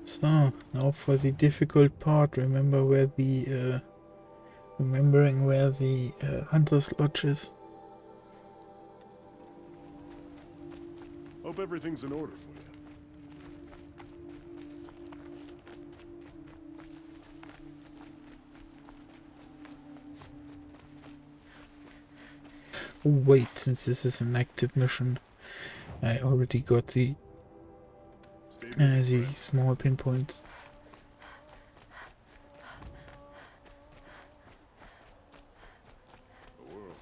So, now for the difficult part. Remembering where the Hunter's Lodge is. Hope everything's in order for you. Oh wait, since this is an active mission, I already got the Stay busy, the friend. small pinpoints. The world.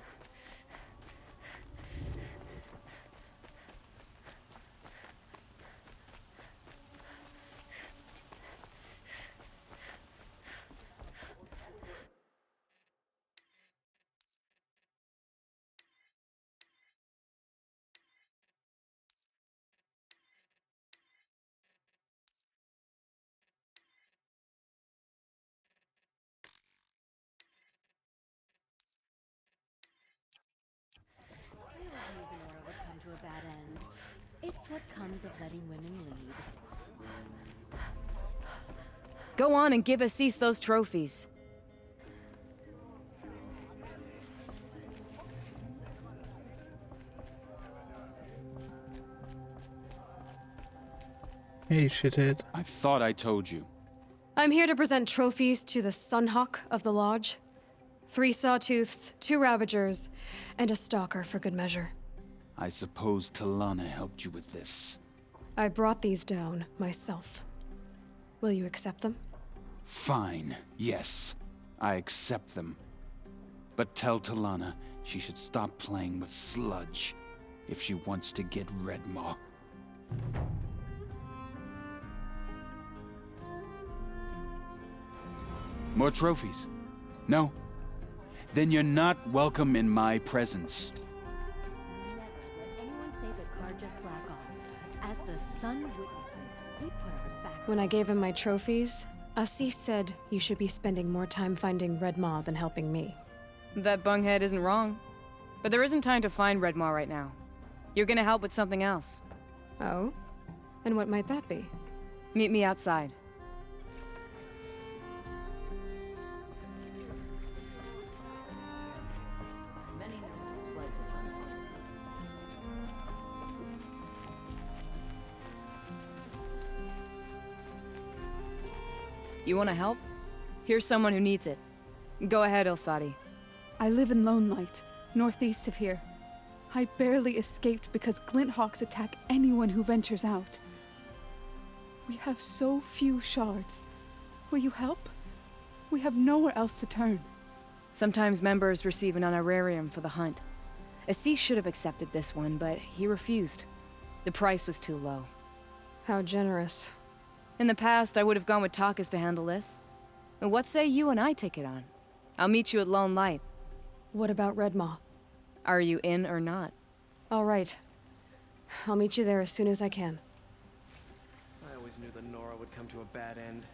I always knew Venora would come to a bad end. It's what comes of letting women lead. Go on and give Assis those trophies. Hey, shithead. I thought I told you. I'm here to present trophies to the Sunhawk of the Lodge. 3 Sawtooths, 2 Ravagers, and a Stalker for good measure. I suppose Talana helped you with this. I brought these down myself. Will you accept them? Fine, yes. I accept them. But tell Talana she should stop playing with sludge if she wants to get Redmaw. More trophies? No? Then you're not welcome in my presence. Never let anyone say that Karja slack off. As the sun witnesses, we put our back. When I gave him my trophies, Assis said you should be spending more time finding Red Maw than helping me. That bunghead isn't wrong. But there isn't time to find Red Maw right now. You're gonna help with something else. Oh? And what might that be? Meet me outside. Many nobles fled to Sunhawk. You wanna help? Here's someone who needs it. Go ahead, Ilsati. I live in Lone Light, northeast of here. I barely escaped because Glinthawks attack anyone who ventures out. We have so few shards. Will you help? We have nowhere else to turn. Sometimes members receive an honorarium for the hunt. Assis should have accepted this one, but he refused. The price was too low. How generous. In the past, I would have gone with Takas to handle this. And what say you and I take it on? I'll meet you at Lone Light. What about Red Maw? Are you in or not? All right. I'll meet you there as soon as I can. I always knew that Nora would come to a bad end.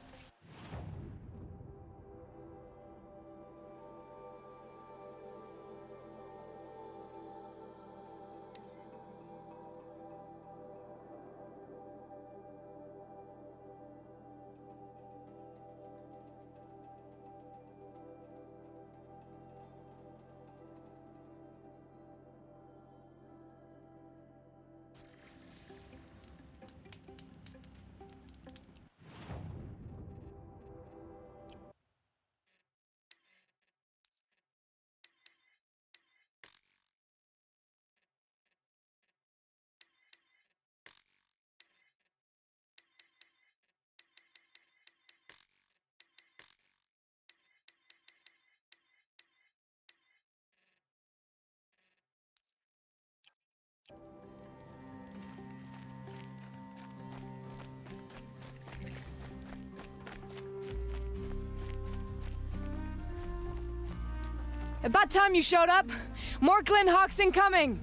About time you showed up! More Glinthawks incoming!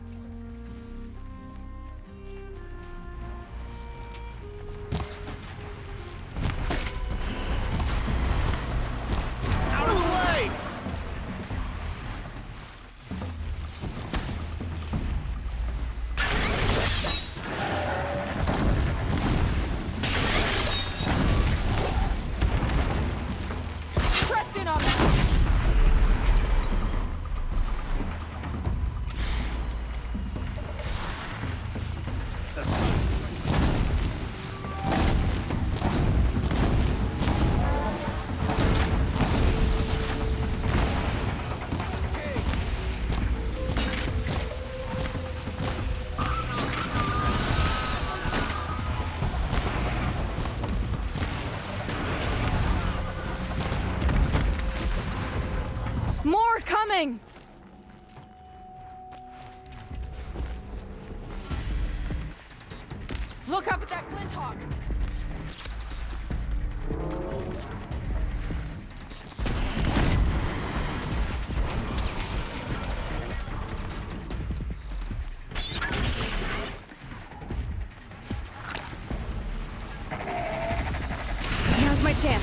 Out of the way! coming! Look up at that glint hawk! Now's my chance.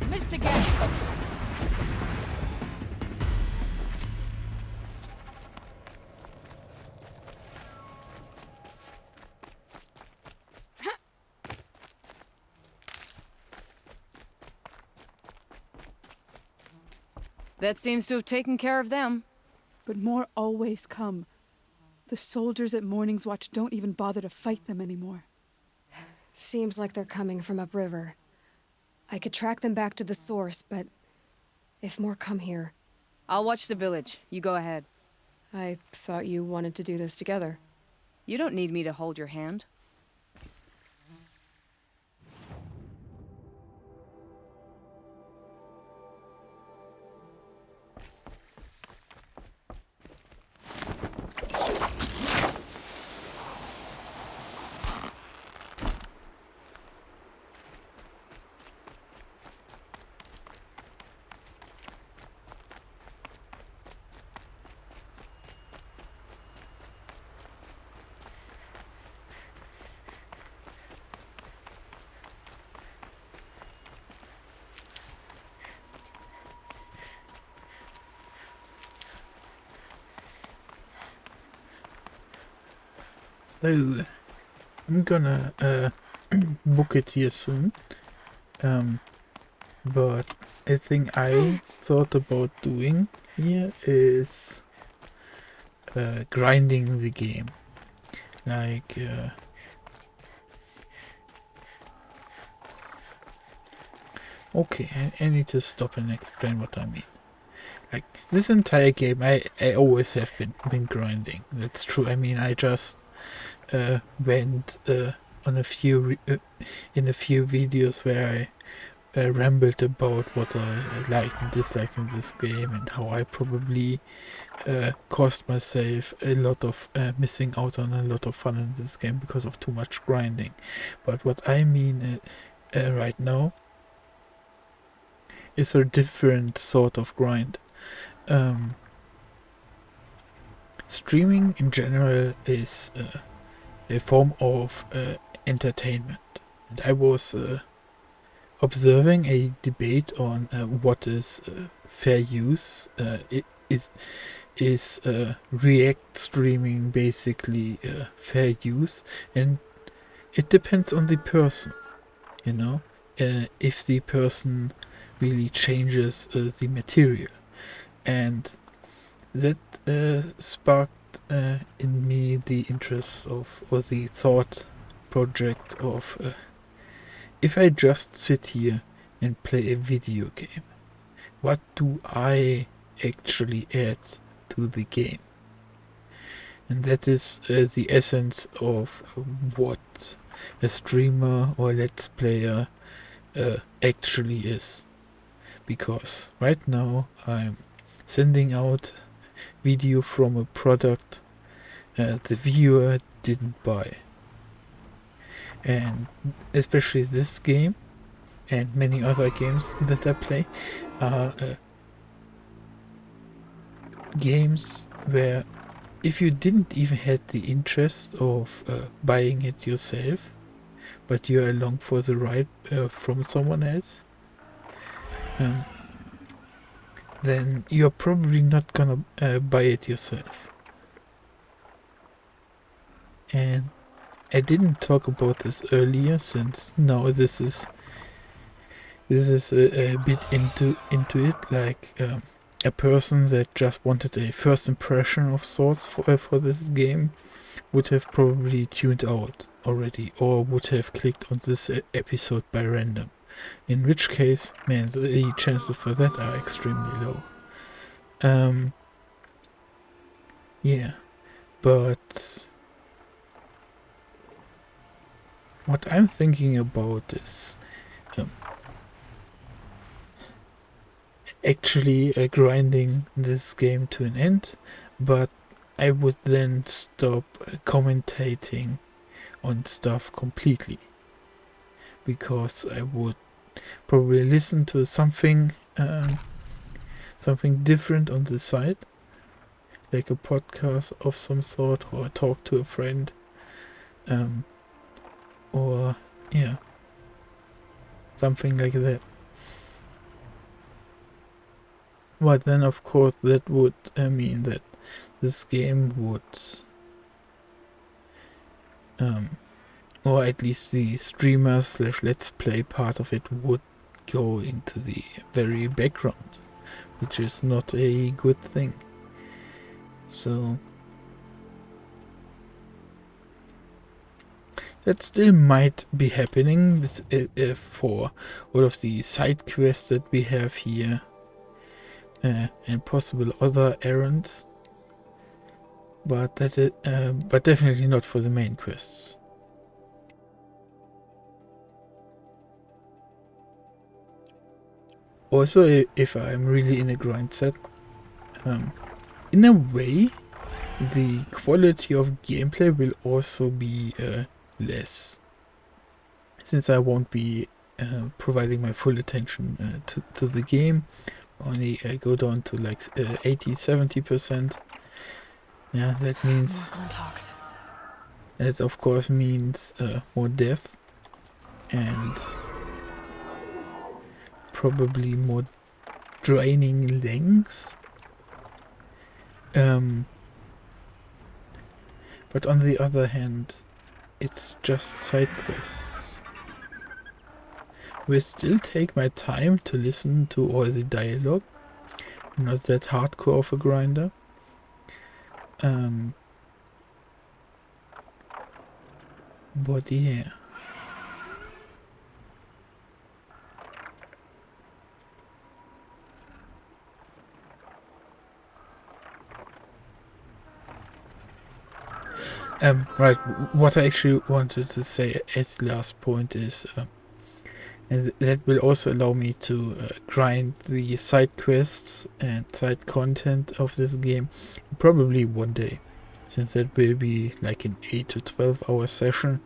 Missed again! That seems to have taken care of them. But more always come. The soldiers at Morning's Watch don't even bother to fight them anymore. Seems like they're coming from upriver. I could track them back to the source, but if more come here, I'll watch the village. You go ahead. I thought you wanted to do this together. You don't need me to hold your hand. So, I'm gonna book it here soon. But a thing I thought about doing here is grinding the game. Like, okay, I need to stop and explain what I mean. Like, this entire game, I always have been grinding. That's true. I mean, I just went on a few in a few videos where I rambled about what I liked and disliked in this game, and how I probably cost myself a lot of missing out on a lot of fun in this game because of too much grinding. But what I mean right now is a different sort of grind. Streaming in general is a form of entertainment, and I was observing a debate on what is fair use. Is React streaming basically fair use? And it depends on the person, you know, if the person really changes the material. And that sparked in me the interest of, or the thought project of, if I just sit here and play a video game, what do I actually add to the game? And that is the essence of what a streamer or let's player actually is. Because right now I'm sending out video from a product the viewer didn't buy. And especially this game and many other games that I play are games where if you didn't even had the interest of buying it yourself, but you're along for the ride from someone else, then you're probably not gonna buy it yourself. And I didn't talk about this earlier, since now this is a bit into it, like a person that just wanted a first impression of sorts for this game would have probably tuned out already, or would have clicked on this episode by random. In which case, man, the chances for that are extremely low. Yeah, but what I'm thinking about is actually grinding this game to an end, but I would then stop commentating on stuff completely, because I would probably listen to something different on the side, like a podcast of some sort, or talk to a friend, or yeah, something like that. But then of course that would mean that this game would, or at least the streamer / let's play part of it would go into the very background, which is not a good thing. So that still might be happening with, for all of the side quests that we have here, and possible other errands, but but definitely not for the main quests. Also, if I'm really in a grind set, in a way, the quality of gameplay will also be less, since I won't be providing my full attention to the game. Only go down to like 80-70%. Yeah, that means that of course means more death and probably more draining length. But on the other hand, it's just side quests. Will still take my time to listen to all the dialogue. I'm not that hardcore of a grinder. But yeah. Right, what I actually wanted to say as the last point is, and that will also allow me to grind the side quests and side content of this game probably one day, since that will be like an 8 to 12 hour session,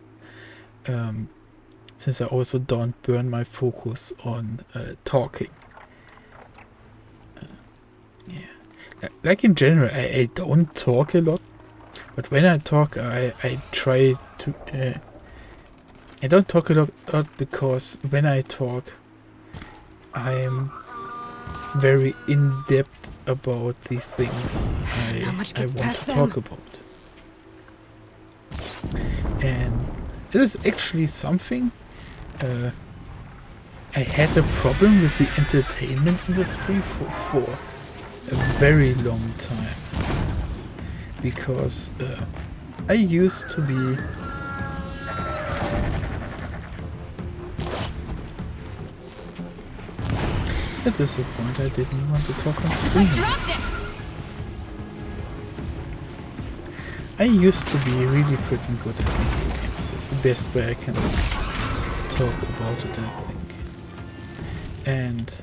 since I also don't burn my focus on talking. Yeah, like in general, I don't talk a lot, but when I talk, I try to I don't talk a lot because when I talk, I'm very in-depth about these things I want to talk about. And it is actually something I had a problem with the entertainment industry for a very long time. Because I used to be at this point I didn't want to talk on screen. I used to be really freaking good at video games. It's the best way I can talk about it, I think. And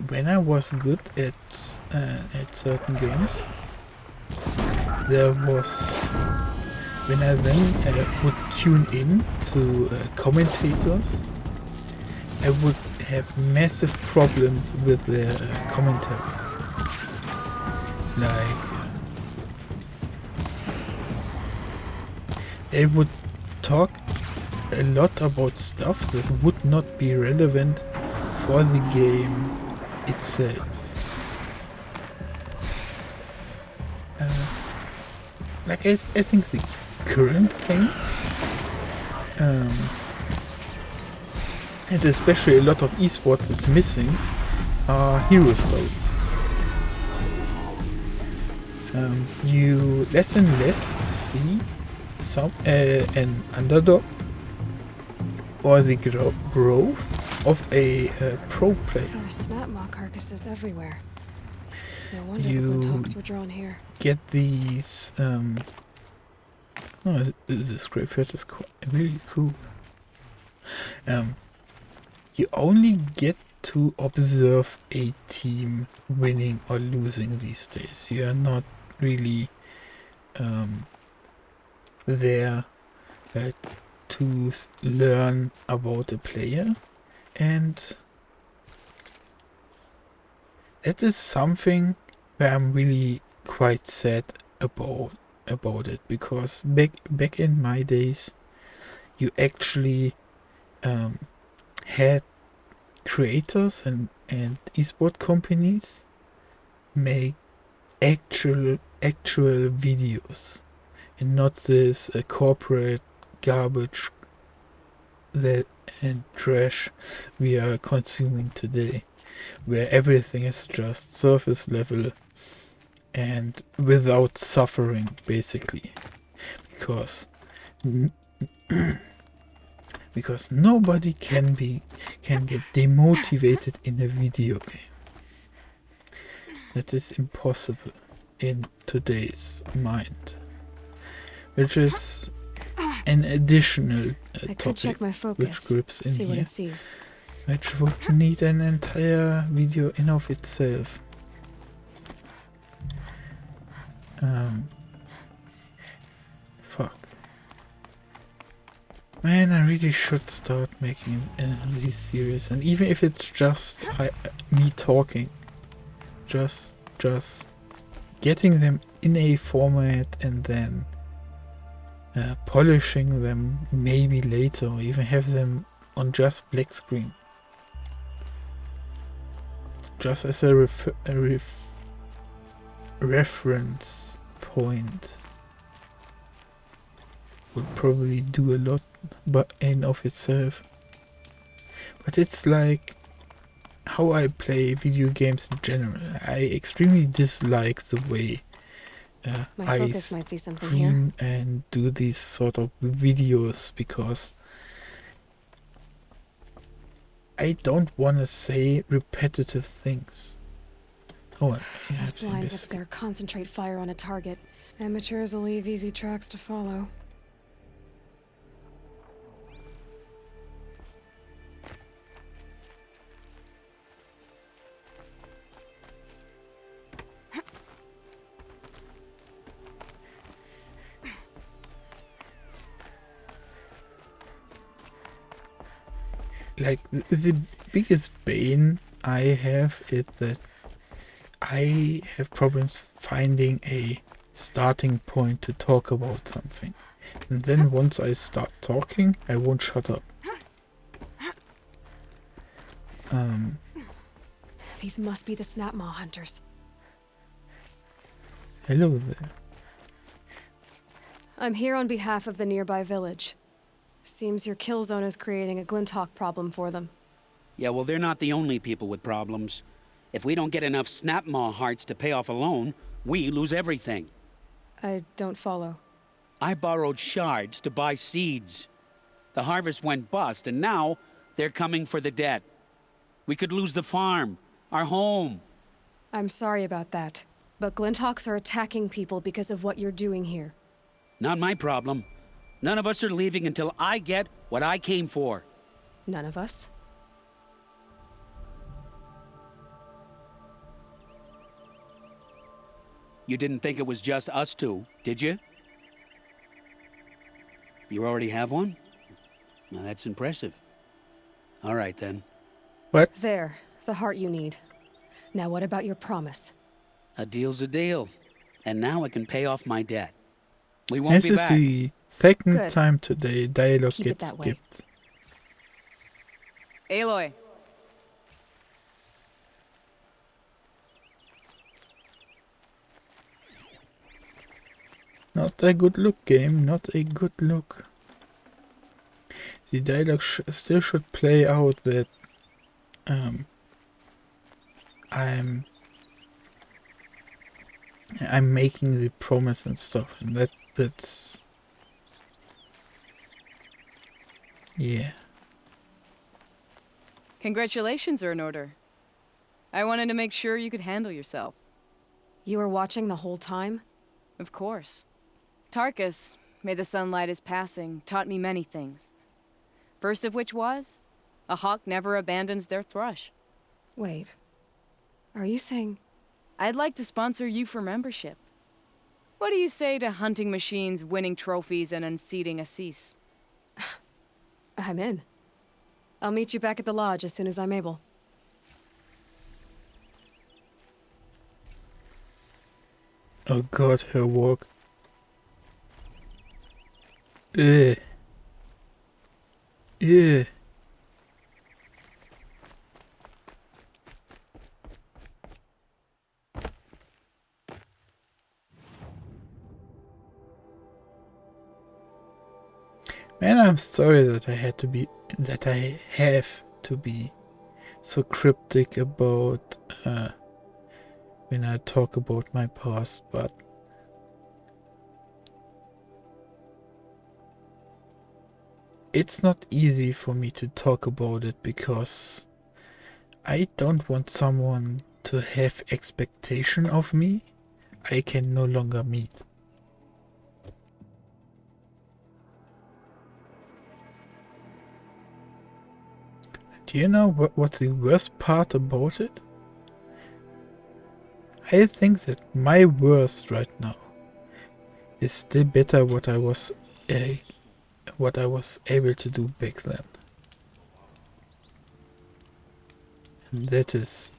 when I was good at certain games, there was, when I then would tune in to commentators, I would have massive problems with their commentary. Like, they would talk a lot about stuff that would not be relevant for the game itself. Like I think the current thing, and especially a lot of esports is missing, are hero stories. you less and less see an underdog or the growth of a pro player. There are snapmaw carcasses everywhere. No wonder You- the Glinthawks were drawn here. Get these this graveyard is really cool. You only get to observe a team winning or losing these days. You are not really there to learn about a player, and that is something where I'm really quite sad about it, because back in my days you actually had creators and esport companies make actual videos, and not this corporate garbage that and trash we are consuming today, where everything is just surface level and without suffering, basically, because because nobody can get demotivated in a video game. That is impossible in today's mind, which is an additional I could topic check my which focus. grips in See what here, it sees. which would need an entire video in of itself. Fuck. Man, I really should start making these series, and even if it's just me talking, just getting them in a format and then polishing them maybe later, or even have them on just black screen, just as a reference point, would probably do a lot but in of itself. But it's like how I play video games in general. I extremely dislike the way My I focus might see something here. stream and do these sort of videos, because I don't want to say repetitive things. Oh, Those yeah, blinds up there concentrate fire on a target. Amateurs will leave easy tracks to follow. like the biggest bane I have is that I have problems finding a starting point to talk about something. And then once I start talking, I won't shut up. These must be the Snapmaw hunters. Hello there. I'm here on behalf of the nearby village. Seems your kill zone is creating a Glinthawk problem for them. Yeah, well, they're not the only people with problems. If we don't get enough Snapmaw hearts to pay off a loan, we lose everything. I don't follow. I borrowed shards to buy seeds. The harvest went bust, and now they're coming for the debt. We could lose the farm, our home. I'm sorry about that, but Glinthawks are attacking people because of what you're doing here. Not my problem. None of us are leaving until I get what I came for. None of us? You didn't think it was just us two, did you? You already have one? Now that's impressive. All right, then. What? There, the heart you need. Now what about your promise? A deal's a deal. And now I can pay off my debt. We won't This be is back. the second Good. time today dialogue Keep it gets that way. skipped. Aloy. Not a good look, game. Not a good look. The dialogue still should play out that I'm I'm making the promise and stuff, and that's yeah. Congratulations are in order. I wanted to make sure you could handle yourself. You were watching the whole time? Of course. Tarkus, may the sunlight is passing, taught me many things. First of which was, a hawk never abandons their thrush. Wait. Are you saying... I'd like to sponsor you for membership. What do you say to hunting machines, winning trophies, and unseating Assis? I'm in. I'll meet you back at the lodge as soon as I'm able. Oh god, her walk. Yeah. Yeah. Man, I'm sorry that I have to be so cryptic about when I talk about my past, but it's not easy for me to talk about it because I don't want someone to have expectation of me I can no longer meet. Do you know what's the worst part about it? I think that my worst right now is still better what I was able to do back then. And that is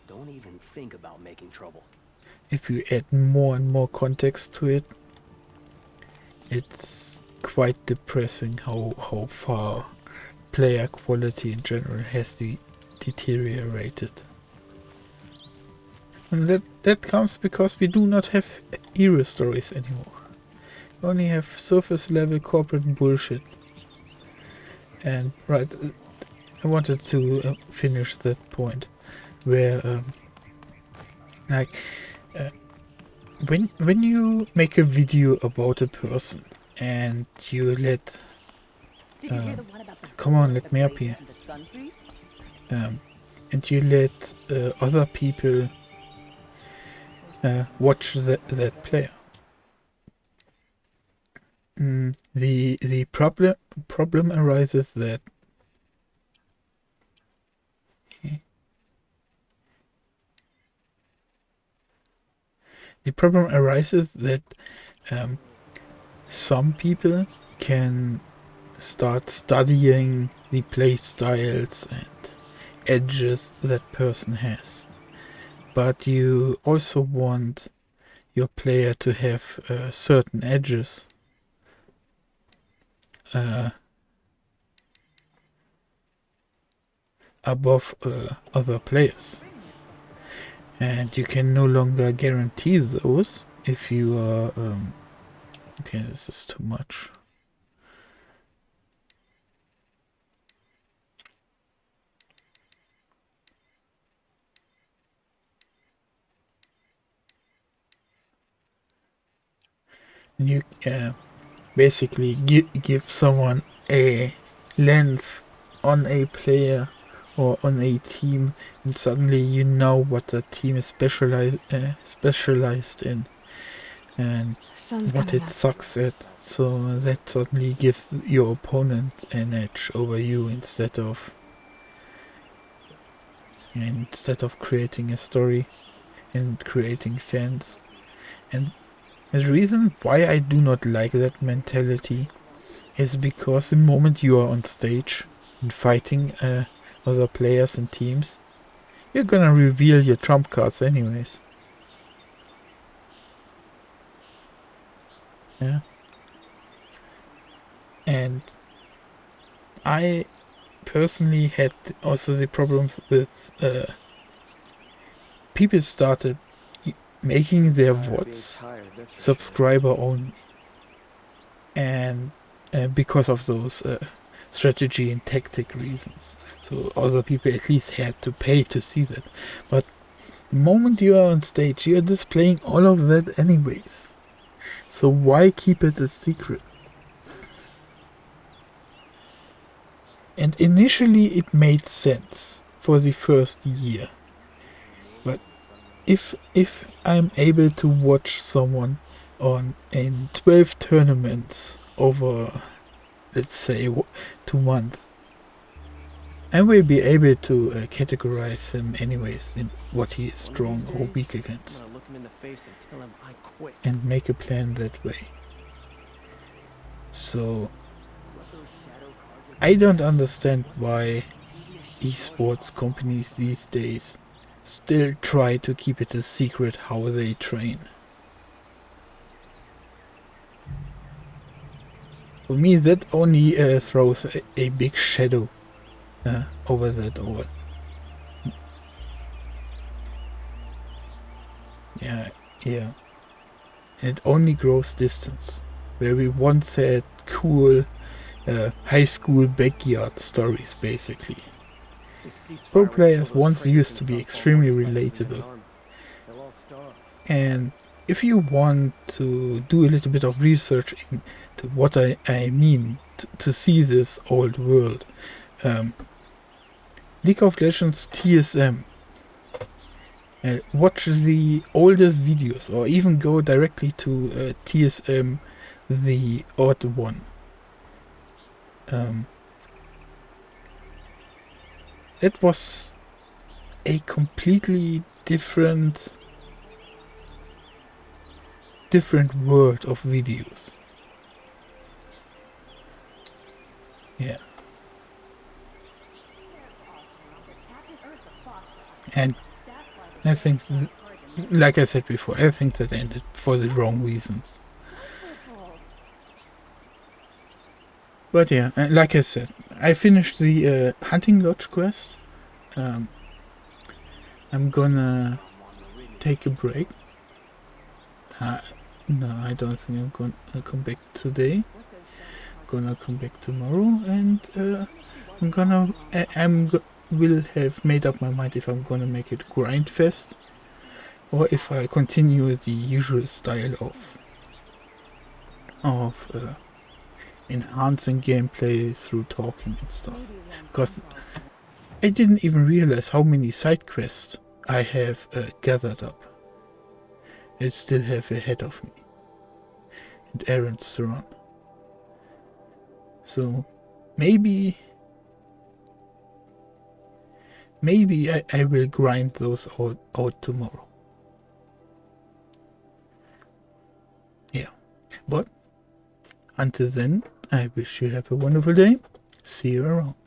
Don't even think about making trouble. if you add more and more context to it, it's quite depressing how far player quality in general has deteriorated. And that comes because we do not have hero stories anymore. We only have surface level corporate bullshit. And right, I wanted to finish that point where when you make a video about a person and you let come on, let me up here. And you let other people watch that player. The problem arises that some people can start studying the play styles and edges that person has. But you also want your player to have certain edges. Above other players. And you can no longer guarantee those if you are... okay, this is too much. You basically give someone a lens on a player or on a team, and suddenly you know what that team is specialized in and what it sucks at. So that suddenly gives your opponent an edge over you instead of creating a story and creating fans. And the reason why I do not like that mentality is because the moment you are on stage and fighting other players and teams, you're gonna reveal your trump cards anyways. Yeah. And I personally had also the problems with people started making their VODs subscriber only, and because of those strategy and tactic reasons. So other people at least had to pay to see that. But The moment you are on stage, you are displaying all of that anyways. So why keep it a secret? And initially it made sense for the first year. But if I'm able to watch someone in 12 tournaments over, let's say, 2 months, I will be able to categorize him anyways in what he is strong or weak against, I'm gonna look him in the face and tell him I quit. and make a plan that way. So I don't understand why esports companies these days still try to keep it a secret how they train. For me, that only throws a big shadow over that all. Yeah. It only grows distance. Where we once had cool high school backyard stories, basically. Pro players once used to be extremely relatable. And if you want to do a little bit of research into what I mean to see this old world, League of Legends TSM. Watch the oldest videos, or even go directly to TSM, the odd one. It was a completely different world of videos. Yeah. And I think, like I said before, I think that ended for the wrong reasons. But yeah, like I said, I finished the Hunting Lodge quest. I'm gonna take a break. No, I don't think I'm gonna come back today. I'm gonna come back tomorrow, and will have made up my mind if I'm gonna make it grind fest, or if I continue the usual style of enhancing gameplay through talking and stuff. Because I didn't even realize how many side quests I have gathered up. I still have ahead of me, and errands to run. So maybe I will grind those out tomorrow. Yeah, but until then, I wish you have a wonderful day. See you around.